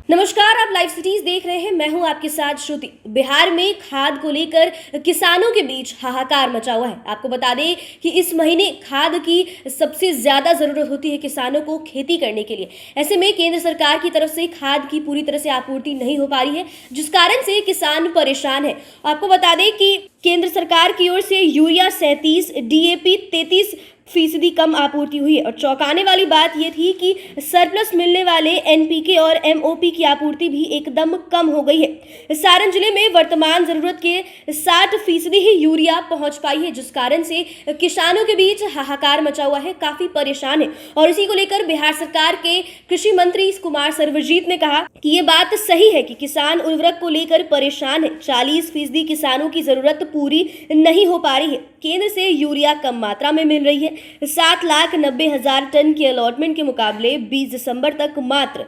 नमस्कार, आप live cities देख रहे हैं। मैं हूं आपके साथ श्रुति। बिहार में खाद को लेकर किसानों के बीच हाहाकार मचा हुआ है। आपको बता दें कि इस महीने खाद की सबसे ज्यादा जरूरत होती है किसानों को खेती करने के लिए। ऐसे में केंद्र सरकार की तरफ से खाद की पूरी तरह से आपूर्ति नहीं हो पा रही है, जिस कारण से किसान परेशान है। आपको बता दें कि केंद्र सरकार की ओर से यूरिया 37, डीएपी 33% कम आपूर्ति हुई है। और चौंकाने वाली बात यह थी कि सरप्लस मिलने वाले एनपीके और एमओपी की आपूर्ति भी एकदम कम हो गई है। सारण जिले में वर्तमान जरूरत के 60% ही यूरिया पहुंच पाई है, जिस कारण से किसानों के बीच हाहाकार मचा हुआ है, काफी परेशान है। और इसी को लेकर बिहार सरकार के कृषि मंत्री कुमार सर्वजीत ने कहा कि ये बात सही है कि किसान उर्वरक को लेकर परेशान है। 40% किसानों की जरूरत पूरी नहीं हो पा रही है। केंद्र से यूरिया कम मात्रा में मिल रही है। 7,90,000 टन की अलॉटमेंट के मुकाबले 20 दिसंबर तक मात्र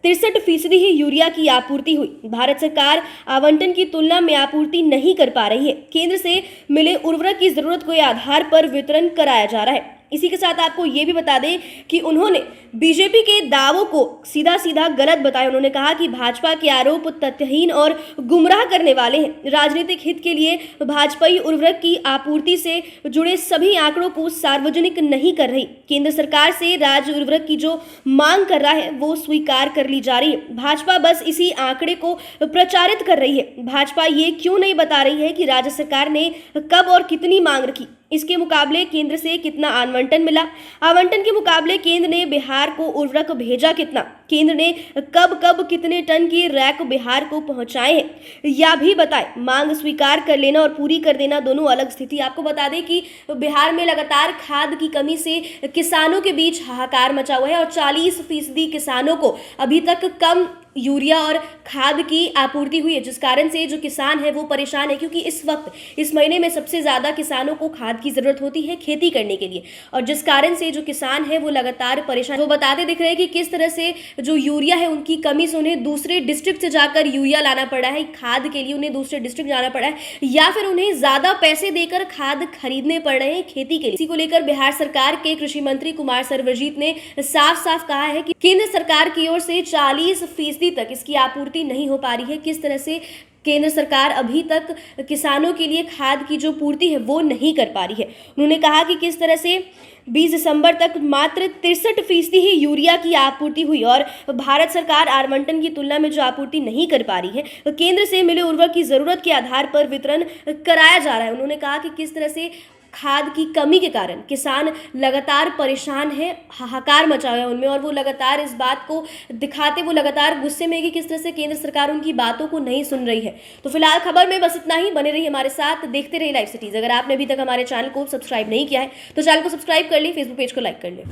63% ही यूरिया की आपूर्ति हुई। भारत सरकार आवंटन की तुलना में आपूर्ति नहीं कर पा रही है। केंद्र से मिले उर्वरक की जरूरत के आधार पर वितरण कराया जा रहा है। इसी के साथ आपको ये भी बता दें कि उन्होंने बीजेपी के दावों को सीधा सीधा गलत बताया। उन्होंने कहा कि भाजपा के आरोप तथ्यहीन और गुमराह करने वाले हैं। राजनीतिक हित के लिए भाजपाई उर्वरक की आपूर्ति से जुड़े सभी आंकड़ों को सार्वजनिक नहीं कर रही। केंद्र सरकार से राज्य उर्वरक की जो मांग कर रहा है वो स्वीकार कर ली जा रही है। भाजपा बस इसी आंकड़े को प्रचारित कर रही है। भाजपा ये क्यों नहीं बता रही है कि राज्य सरकार ने कब और कितनी मांग रखी, इसके मुकाबले केंद्र से कितना आवंटन मिला, आवंटन के मुकाबले केंद्र ने बिहार को उर्वरक भेजा कितना, केंद्र ने कब कब कितने टन की रैक बिहार को पहुंचाए हैं, या भी बताएं। मांग स्वीकार कर लेना और पूरी कर देना दोनों अलग स्थिति। आपको बता दें कि बिहार में लगातार खाद की कमी से किसानों के बीच हाहाकार मचा हुआ है और 40% किसानों को अभी तक कम यूरिया और खाद की आपूर्ति हुई है, जिस कारण से जो किसान है वो परेशान है। क्योंकि इस वक्त इस महीने में सबसे ज़्यादा किसानों को खाद की ज़रूरत होती है खेती करने के लिए, और जिस कारण से जो किसान है वो लगातार परेशान। वो बताते दिख रहे हैं कि किस तरह से जो यूरिया है उनकी कमी से उन्हें दूसरे डिस्ट्रिक्ट से जाकर यूरिया लाना पड़ा है। खाद के लिए उन्हें दूसरे डिस्ट्रिक्ट जाना पड़ा है, या फिर उन्हें ज़्यादा पैसे देकर खाद खरीदने पड़ रहे हैं खेती के लिए। इसी को लेकर बिहार सरकार के कृषि मंत्री कुमार सर्वजीत ने साफ साफ कहा है कि केंद्र सरकार की ओर से 40% तक इसकी आपूर्ति नहीं हो पा रही है। किस तरह से केंद्र सरकार अभी तक किसानों के लिए खाद की जो पूर्ति है वो नहीं कर पा रही है। उन्होंने कहा कि किस तरह से 20 दिसंबर तक मात्र 63% ही यूरिया की आपूर्ति हुई और भारत सरकार आवंटन की तुलना में जो आपूर्ति नहीं कर पा रही है, केंद्र से मिले उर्वरक की जरूरत के आधार पर वितरण कराया जा रहा है। उन्होंने कहा कि किस तरह से खाद की कमी के कारण किसान लगातार परेशान है, हाहाकार मचा हुआ है उनमें, और वो लगातार इस बात को दिखाते, वो लगातार गुस्से में कि किस तरह से केंद्र सरकार उनकी बातों को नहीं सुन रही है। तो फिलहाल खबर में बस इतना ही। बने रहिए हमारे साथ, देखते रहिए लाइव सिटीज। अगर आपने अभी तक हमारे चैनल को सब्सक्राइब नहीं किया है तो चैनल को सब्सक्राइब कर लें, फेसबुक पेज को लाइक कर लें।